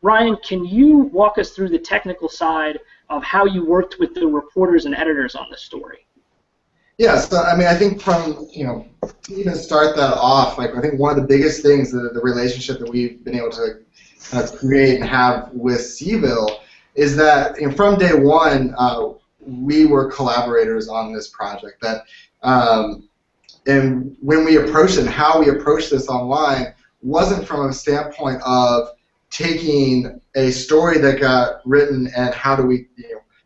Ryan, can you walk us through the technical side of how you worked with the reporters and editors on this story? Yeah, so I mean, I think from, to even start that off, like I think one of the biggest things, the relationship that we've been able to create and have with CVille is that from day one, we were collaborators on this project. That and when we approached it and how we approached this online wasn't from a standpoint of taking a story that got written and how do we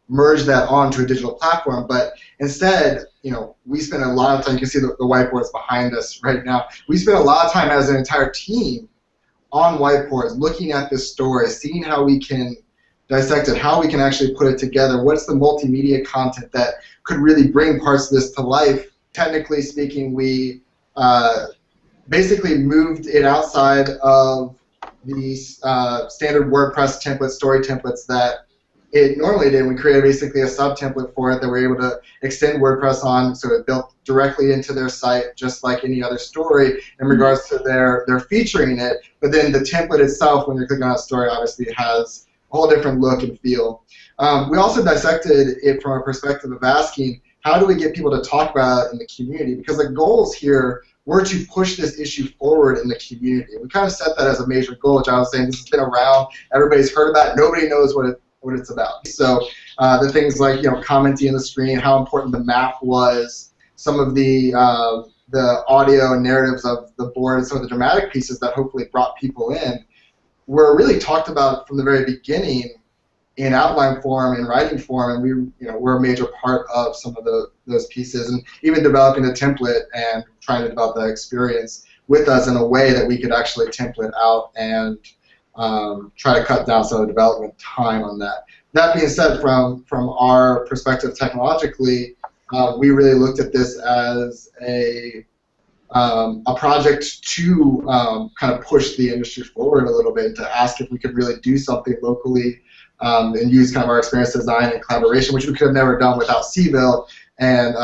merge that onto a digital platform, but instead, we spent a lot of time. You can see the whiteboards behind us right now. We spent a lot of time as an entire team on whiteboards, looking at this story, seeing how we can dissect it, how we can actually put it together, what's the multimedia content that could really bring parts of this to life. Technically speaking, we basically moved it outside of these standard WordPress templates, story templates that it normally did. We created basically a sub-template for it that we're able to extend WordPress on, so it built directly into their site just like any other story in regards to their featuring it. But then the template itself, when you're clicking on a story, obviously has a whole different look and feel. We also dissected it from a perspective of asking, how do we get people to talk about it in the community? Because the goals here were to push this issue forward in the community. We kind of set that as a major goal, which I was saying, this has been around, everybody's heard about it, nobody knows what it's about. So the things like commenting on the screen, how important the map was, some of the audio and narratives of the board, some of the dramatic pieces that hopefully brought people in, were really talked about from the very beginning in outline form, in writing form, and we we're a major part of some of those pieces, and even developing a template and trying to develop that experience with us in a way that we could actually template out and try to cut down some of the development time on that. That being said, from our perspective technologically, we really looked at this as a project to kind of push the industry forward a little bit, to ask if we could really do something locally and use kind of our experience design and collaboration, which we could have never done without CVille. And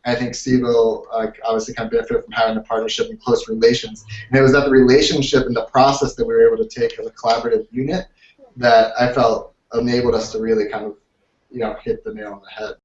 I think CVille obviously kind of benefited from having a partnership and close relations. And it was that the relationship and the process that we were able to take as a collaborative unit that I felt enabled us to really kind of hit the nail on the head.